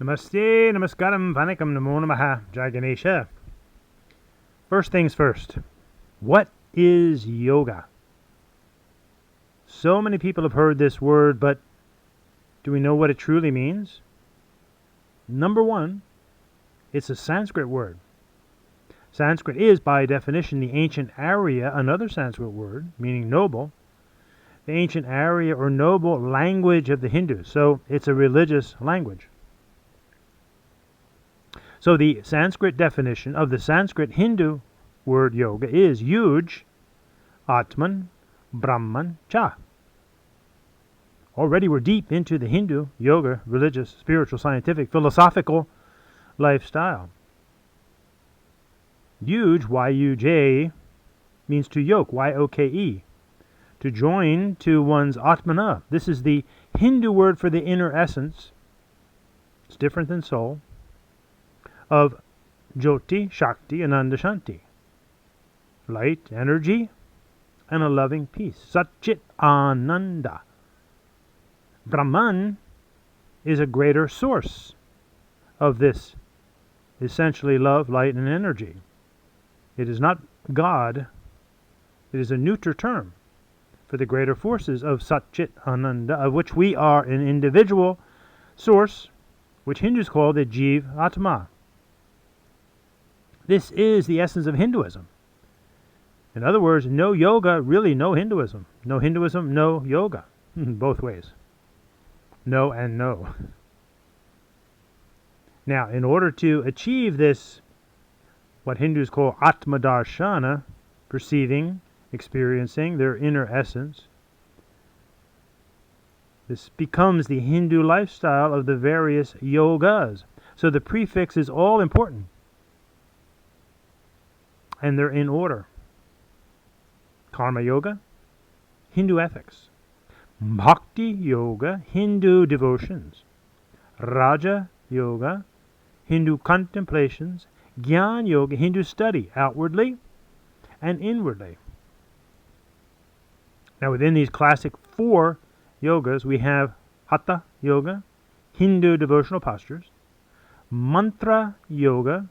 Namaste, namaskaram, vanakkam, namo namaha, Jai Ganesha. First things first, what is yoga? So many people have heard this word, but do we know what it truly means? Number one, it's a Sanskrit word. Sanskrit is, by definition, the ancient Arya, another Sanskrit word, meaning noble, the ancient Arya or noble language of the Hindus. So it's a religious language. So the Sanskrit definition of the Sanskrit Hindu word yoga is Yuj, Atman, Brahman, Cha. Already we're deep into the Hindu yoga, religious, spiritual, scientific, philosophical lifestyle. Yuj, Y-U-J, means to yoke, Y-O-K-E, to join to one's Atmana. This is the Hindu word for the inner essence. It's different than soul. Of Jyoti, Shakti, Ananda, Shanti. Light, energy, and a loving peace. Satchit Ananda. Brahman is a greater source of this essentially love, light, and energy. It is not God. It is a neuter term for the greater forces of Satchit Ananda, of which we are an individual source, which Hindus call the Jiv Atma. This is the essence of Hinduism. In other words, no yoga, really no Hinduism. No Hinduism, no yoga. Both ways. No and no. Now, in order to achieve this, what Hindus call Atmadarshana, perceiving, experiencing their inner essence, this becomes the Hindu lifestyle of the various yogas. So the prefix is all important. And they're in order. Karma Yoga, Hindu ethics. Bhakti Yoga, Hindu devotions. Raja Yoga, Hindu contemplations. Jnana Yoga, Hindu study, outwardly and inwardly. Now within these classic four yogas, we have Hatha Yoga, Hindu devotional postures. Mantra Yoga,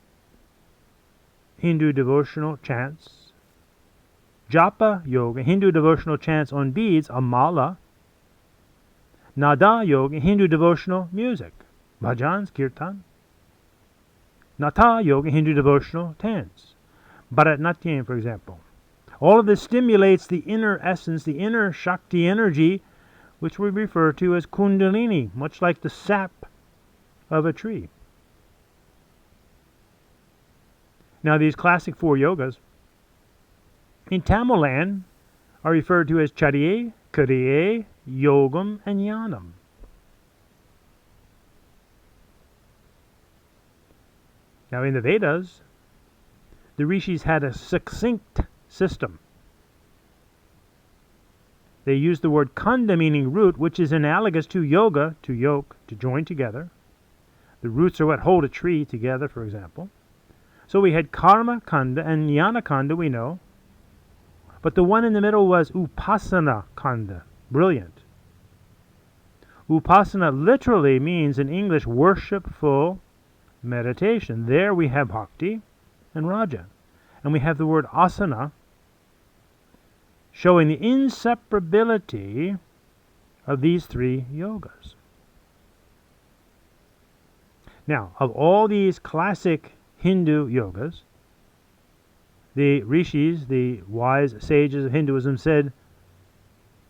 Hindu devotional chants. Japa Yoga, Hindu devotional chants on beads, a mala. Nada Yoga, Hindu devotional music, bhajans, kirtan. Natha Yoga, Hindu devotional dance, Bharatanatyam, for example. All of this stimulates the inner essence, the inner Shakti energy, which we refer to as Kundalini, much like the sap of a tree. Now, these classic four yogas in Tamil land are referred to as Chariye, Kariye, Yogam, and Jnanam. Now, in the Vedas, the rishis had a succinct system. They used the word kanda, meaning root, which is analogous to yoga, to yoke, to join together. The roots are what hold a tree together, for example. So we had karma kanda and jnana kanda, we know. But the one in the middle was upasana kanda. Brilliant. Upasana literally means in English worshipful meditation. There we have bhakti and raja. And we have the word asana, showing the inseparability of these three yogas. Now, of all these classic Hindu yogas, the rishis, the wise sages of Hinduism, said,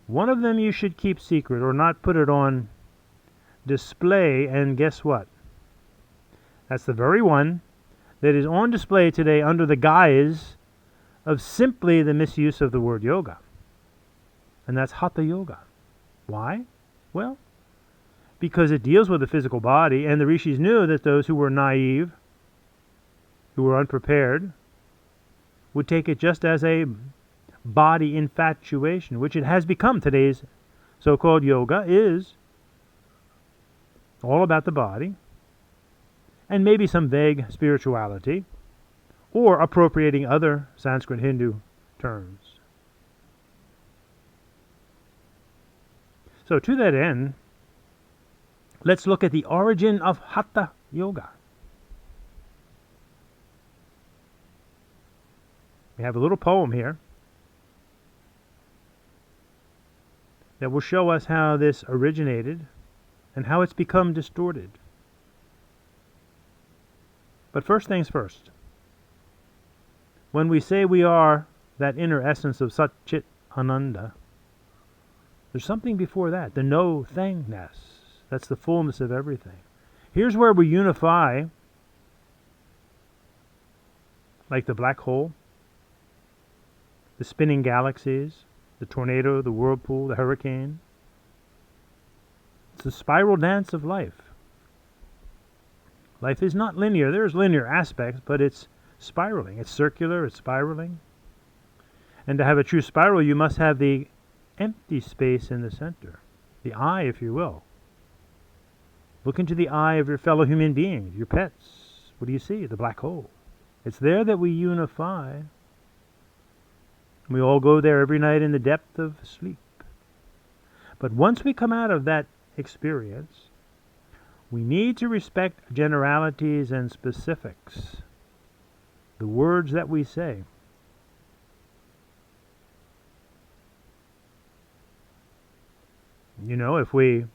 one of them you should keep secret or not put it on display, and guess what? That's the very one that is on display today under the guise of simply the misuse of the word yoga. And that's Hatha Yoga. Why? Well, because it deals with the physical body, and the rishis knew that those who were naive, who were unprepared, would take it just as a body infatuation, which it has become. Today's so-called yoga is all about the body, and maybe some vague spirituality, or appropriating other Sanskrit Hindu terms. So to that end, let's look at the origin of Hatha Yoga. We have a little poem here that will show us how this originated and how it's become distorted. But first things first. When we say we are that inner essence of Sat Chit Ananda, there's something before that, the no thingness. That's the fullness of everything. Here's where we unify, like the black hole, the spinning galaxies, the tornado, the whirlpool, the hurricane. It's the spiral dance of life. Life is not linear. There's linear aspects, but it's spiraling. It's circular, it's spiraling. And to have a true spiral, you must have the empty space in the center, the eye, if you will. Look into the eye of your fellow human beings, your pets. What do you see? The black hole. It's there that we unify. We all go there every night in the depth of sleep. But once we come out of that experience, we need to respect generalities and specifics, the words that we say. You know, if we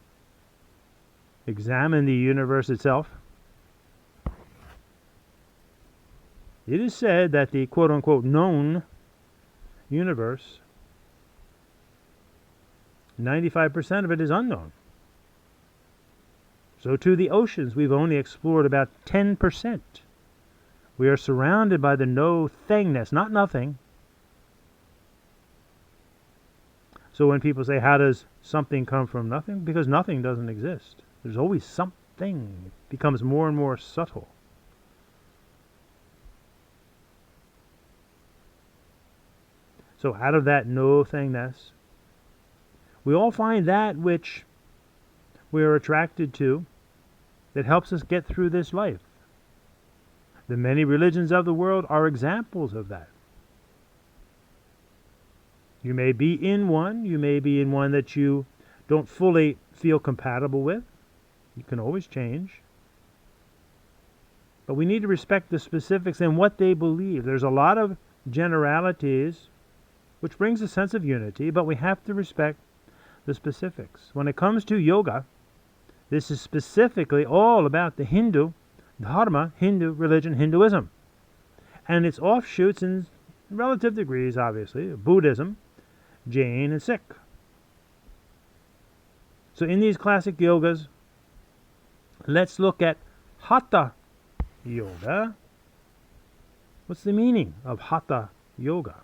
examine the universe itself, it is said that the quote-unquote known universe, 95% of it is unknown. So too the oceans, we've only explored about 10%. We are surrounded by the no thingness, not nothing. So when people say, how does something come from nothing? Because nothing doesn't exist. There's always something. It becomes more and more subtle. So out of that no thingness, we all find that which we are attracted to that helps us get through this life. The many religions of the world are examples of that. You may be in one, you may be in one that you don't fully feel compatible with. You can always change. But we need to respect the specifics and what they believe. There's a lot of generalities, which brings a sense of unity, but we have to respect the specifics. When it comes to yoga, this is specifically all about the Hindu dharma, Hindu religion, Hinduism, and its offshoots in relative degrees, obviously, Buddhism, Jain, and Sikh. So in these classic yogas, let's look at Hatha Yoga. What's the meaning of Hatha Yoga?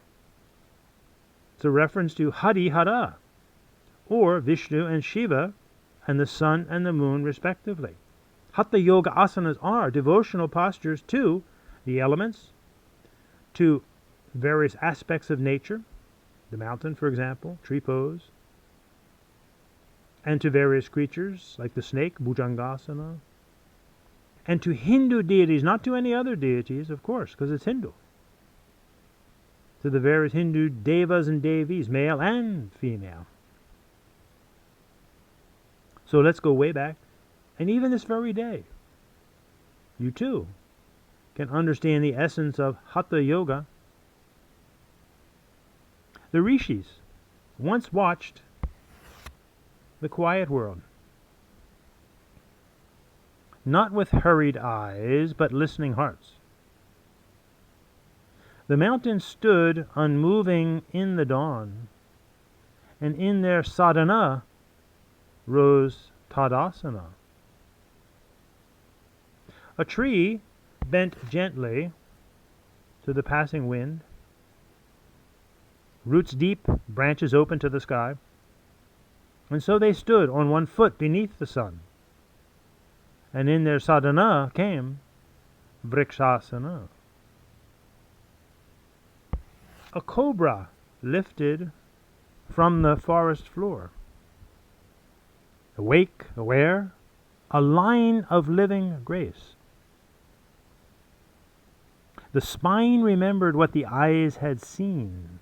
It's a reference to Hari Hara, or Vishnu and Shiva, and the sun and the moon, respectively. Hatha Yoga asanas are devotional postures to the elements, to various aspects of nature, the mountain, for example, tree pose, and to various creatures, like the snake, Bhujangasana, and to Hindu deities, not to any other deities, of course, because it's Hindu. To the various Hindu devas and devis, male and female. So let's go way back, and even this very day, you too can understand the essence of Hatha Yoga. The rishis once watched the quiet world, not with hurried eyes, but listening hearts. The mountain stood unmoving in the dawn, and in their sadhana rose Tadasana. A tree bent gently to the passing wind, roots deep, branches open to the sky, and so they stood on one foot beneath the sun, and in their sadhana came Vrikshasana. A cobra lifted from the forest floor. Awake, aware, a line of living grace. The spine remembered what the eyes had seen,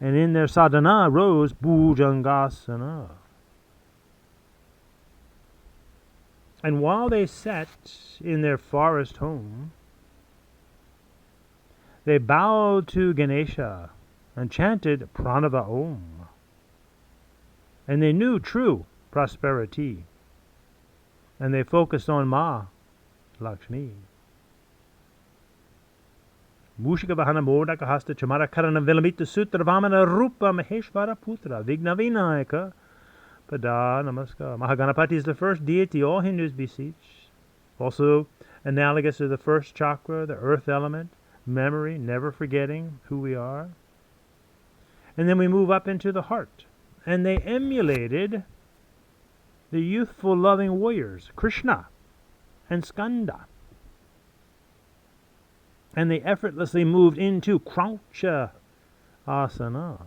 and in their sadhana rose Bhujangasana. And while they sat in their forest home, they bowed to Ganesha and chanted Pranava Om. And they knew true prosperity. And they focused on Ma Lakshmi. Mushika Vahana Modaka Hasta Chamara Karana Vilamita Sutra Vamana Rupa Maheshvara Putra Vigna Vinayaka Pada Namaskar. Mahaganapati is the first deity all Hindus beseech. Also analogous to the first chakra, the earth element, memory, never forgetting who we are. And then we move up into the heart. And they emulated the youthful loving warriors, Krishna and Skanda. And they effortlessly moved into Croucha Asana.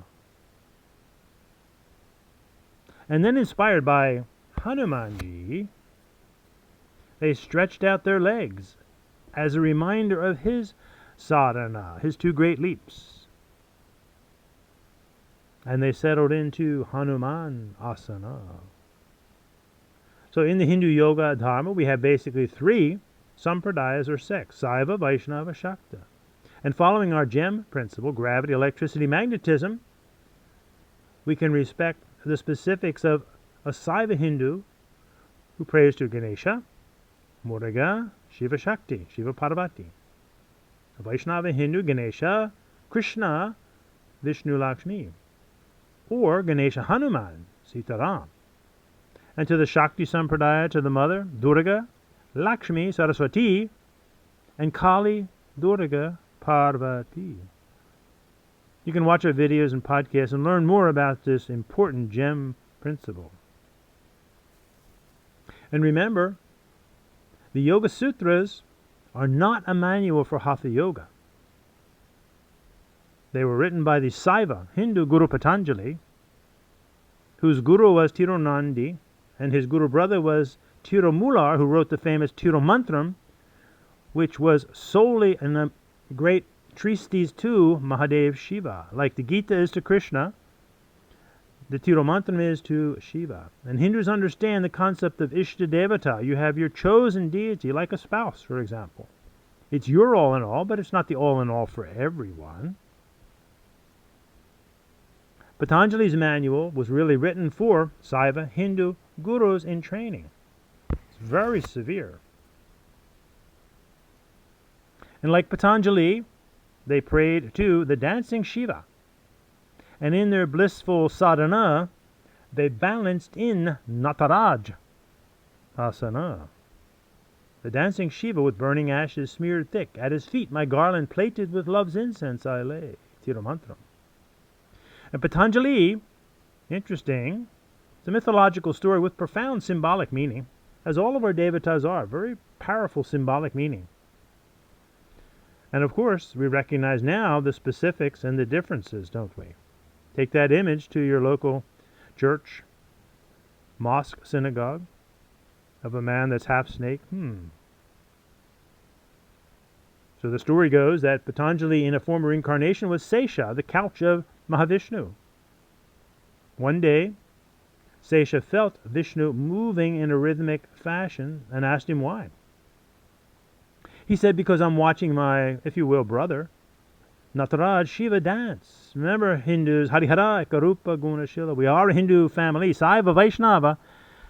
And then inspired by Hanumanji, they stretched out their legs as a reminder of his sadhana, his 2 great leaps. And they settled into Hanuman Asana. So in the Hindu Yoga Dharma, we have basically 3 sampradayas or sects, Saiva, Vaishnava, Shakta. And following our GEM principle, gravity, electricity, magnetism, we can respect the specifics of a Saiva Hindu who prays to Ganesha, Muruga, Shiva Shakti, Shiva Parvati. A Vaishnava Hindu, Ganesha, Krishna, Vishnu Lakshmi. Or Ganesha Hanuman, Sitaram. And to the Shakti Sampradaya, to the mother, Durga, Lakshmi, Saraswati, and Kali, Durga, Parvati. You can watch our videos and podcasts and learn more about this important GEM principle. And remember, the Yoga Sutras are not a manual for Hatha Yoga. They were written by the Saiva Hindu Guru Patanjali, whose guru was Tirunandi, and his guru brother was Tirumular, who wrote the famous Tirumantram, which was solely a great treatise to Mahadev Shiva. Like the Gita is to Krishna, the Tirumantram is to Shiva. And Hindus understand the concept of Ishta Devata. You have your chosen deity, like a spouse, for example. It's your all in all, but it's not the all in all for everyone. Patanjali's manual was really written for Saiva Hindu gurus in training. It's very severe. And like Patanjali, they prayed to the dancing Shiva. And in their blissful sadhana, they balanced in Nataraj asana. The dancing Shiva with burning ashes smeared thick. At his feet my garland plated with love's incense I lay. Tirumantram. And Patanjali, interesting, it's a mythological story with profound symbolic meaning, as all of our devatas are, very powerful symbolic meaning. And of course, we recognize now the specifics and the differences, don't we? Take that image to your local church, mosque, synagogue, of a man that's half snake. So the story goes that Patanjali in a former incarnation was Sesha, the couch of Mahavishnu. One day, Sesha felt Vishnu moving in a rhythmic fashion and asked him why. He said, because I'm watching my, if you will, brother, Nataraj Shiva dance. Remember Hindus, Harihara, Ekarupa, Gunashila. We are a Hindu family, Saiva, Vaishnava,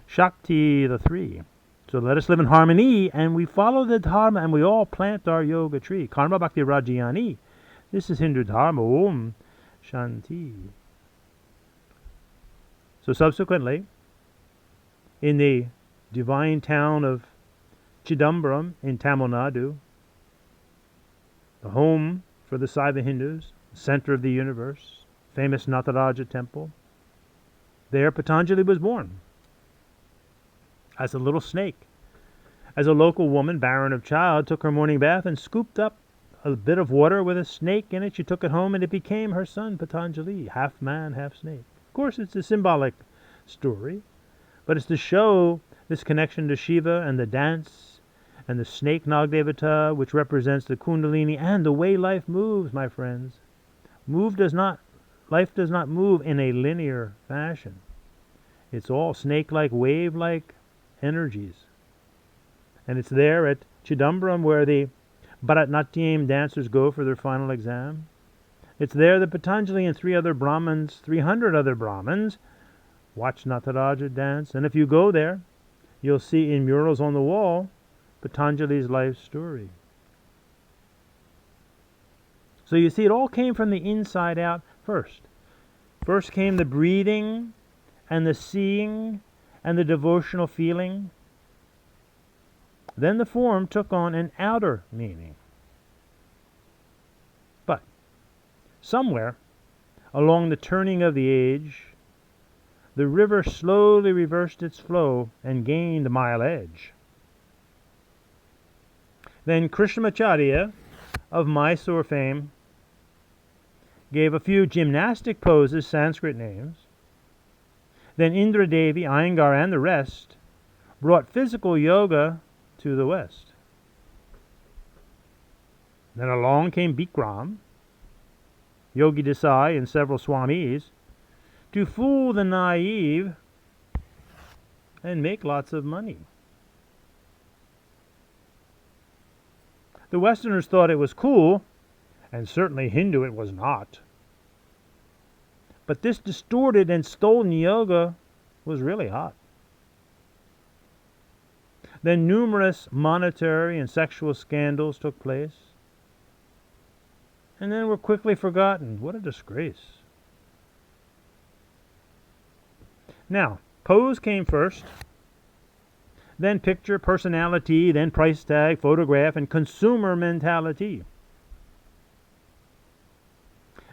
Shakti, the 3. So let us live in harmony, and we follow the Dharma, and we all plant our yoga tree. Karma Bhakti Rajayani. This is Hindu Dharma. Om Shanti. So subsequently, in the divine town of Chidambaram in Tamil Nadu, the home for the Saiva Hindus, center of the universe, famous Nataraja temple, there Patanjali was born as a little snake. As a local woman, barren of child, took her morning bath and scooped up a bit of water with a snake in it. She took it home and it became her son, Patanjali, half man, half snake. Of course, it's a symbolic story, but it's to show this connection to Shiva and the dance and the snake Nagdevata, which represents the Kundalini and the way life moves, my friends. Life does not move in a linear fashion. It's all snake-like, wave-like energies. And it's there at Chidambaram where the Bharatnatyam dancers go for their final exam. It's there that Patanjali and 300 other Brahmins, watch Nataraja dance. And if you go there, you'll see in murals on the wall Patanjali's life story. So you see, it all came from the inside out first. First came the breathing and the seeing and the devotional feeling. Then the form took on an outer meaning. But somewhere along the turning of the age, the river slowly reversed its flow and gained mile edge. Then Krishnamacharya of Mysore fame gave a few gymnastic poses Sanskrit names. Then Indra Devi, Iyengar, and the rest brought physical yoga to the West. Then along came Bikram, Yogi Desai, and several Swamis to fool the naive and make lots of money. The Westerners thought it was cool, and certainly Hindu it was not. But this distorted and stolen yoga was really hot. Then numerous monetary and sexual scandals took place, and then were quickly forgotten. What a disgrace. Now, pose came first, then picture, personality, then price tag, photograph, and consumer mentality.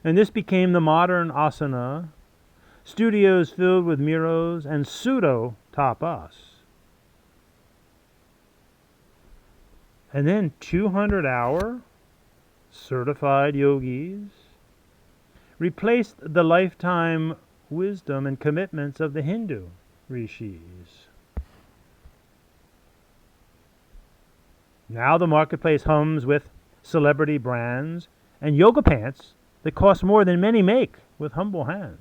And this became the modern asana, studios filled with miros and pseudo tapas. And then 200-hour certified yogis replaced the lifetime wisdom and commitments of the Hindu rishis. Now the marketplace hums with celebrity brands and yoga pants that cost more than many make with humble hands.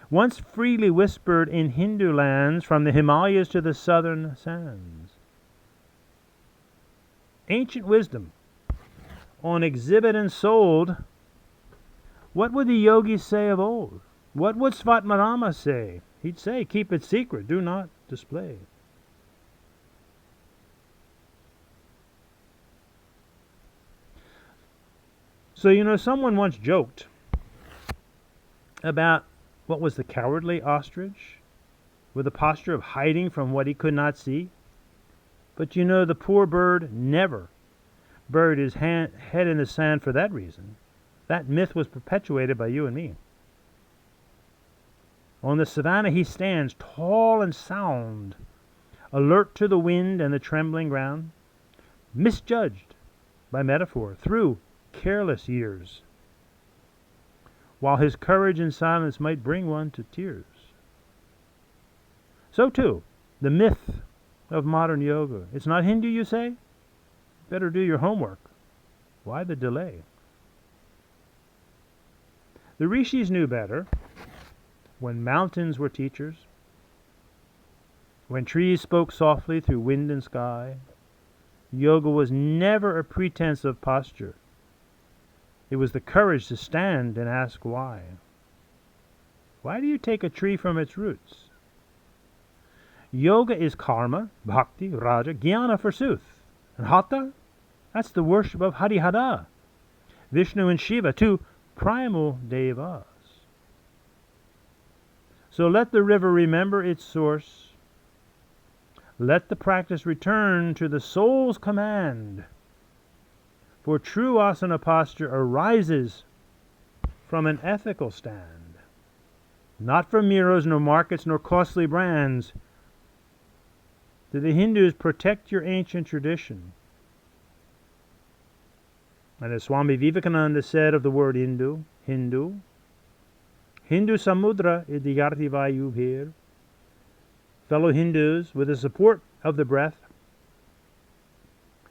Once freely whispered in Hindu lands from the Himalayas to the southern sands. Ancient wisdom on exhibit and sold. What would the yogis say of old? What would Svatmarama say? He'd say, keep it secret, do not display. So, someone once joked about what was the cowardly ostrich with a posture of hiding from what he could not see. But the poor bird never buried his head in the sand for that reason. That myth was perpetuated by you and me. On the savannah he stands, tall and sound, alert to the wind and the trembling ground, misjudged by metaphor through careless years, while his courage and silence might bring one to tears. So too, the myth of modern yoga. It's not Hindu, you say? Better do your homework. Why the delay? The rishis knew better when mountains were teachers, when trees spoke softly through wind and sky. Yoga was never a pretense of posture. It was the courage to stand and ask why. Why do you take a tree from its roots? Yoga is karma, bhakti, raja, jnana forsooth. And hatha, that's the worship of Harihara, Vishnu and Shiva, two primal devas. So let the river remember its source. Let the practice return to the soul's command. For true asana posture arises from an ethical stand, not from miros, nor markets, nor costly brands. Do the Hindus protect your ancient tradition? And as Swami Vivekananda said of the word Hindu samudra idyarthi vayu bhir. Fellow Hindus, with the support of the breath,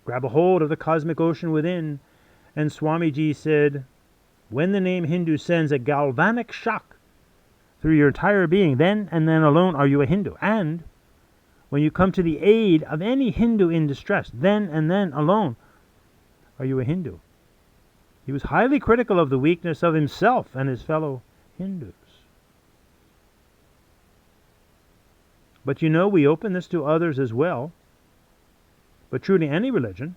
grab a hold of the cosmic ocean within, and Swamiji said, when the name Hindu sends a galvanic shock through your entire being, then and then alone are you a Hindu. And when you come to the aid of any Hindu in distress, then and then alone are you a Hindu. He was highly critical of the weakness of himself and his fellow Hindus. But we open this to others as well. But truly any religion,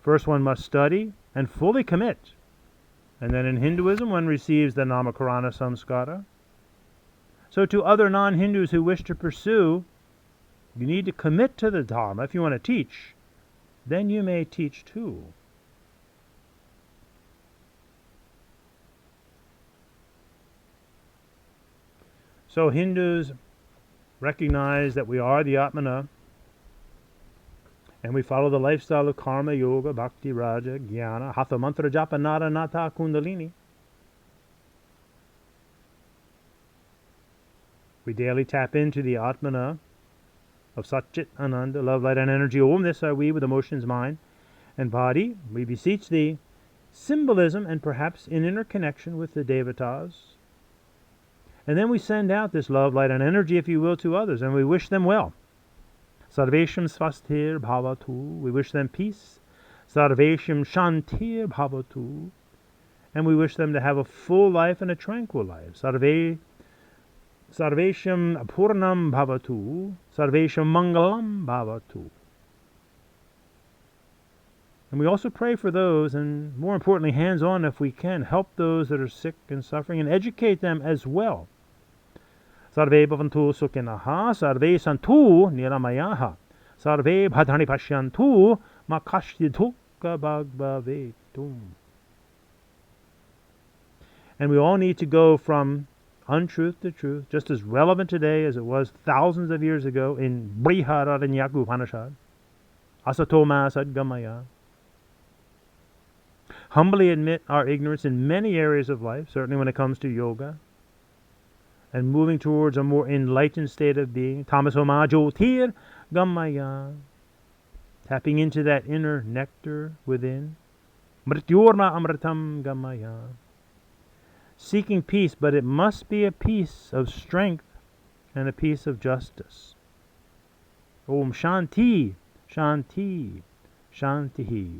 first one must study and fully commit. And then in Hinduism, one receives the Namakarana Samskara. So to other non-Hindus who wish to pursue, you need to commit to the Dharma. If you want to teach, then you may teach too. So Hindus recognize that we are the Atmana, and we follow the lifestyle of Karma Yoga, Bhakti Raja, Jnana, Hatha Mantra Japa, Nara Nata Kundalini. We daily tap into the Atmana of Satchit Ananda, love, light, and energy. Om, this are we with emotions, mind, and body. We beseech thee, symbolism and perhaps in interconnection with the Devatas. And then we send out this love, light, and energy, if you will, to others, and we wish them well. Sarvesham swasthir bhavatu. We wish them peace. Sarvesham shantir bhavatu. And we wish them to have a full life and a tranquil life. Sarvesham purnam bhavatu. Sarvesham mangalam bhavatu. And we also pray for those, and more importantly, hands-on if we can, help those that are sick and suffering and educate them as well. Sarve bhavantu sukhinaha, sarve santu niramayaha, sarve bhadrani pashyantu makashti dukkha bhagvavetum. And we all need to go from untruth to truth, just as relevant today as it was thousands of years ago in Brihadaranyaka Upanishad. Asatoma sadgamaya. Humbly admit our ignorance in many areas of life, certainly when it comes to yoga, and moving towards a more enlightened state of being. Tamasoma jyotir gamaya. Tapping into that inner nectar within. Mrityorma amritam gamaya. Seeking peace, but it must be a peace of strength and a peace of justice. Om Shanti, Shanti, Shanti.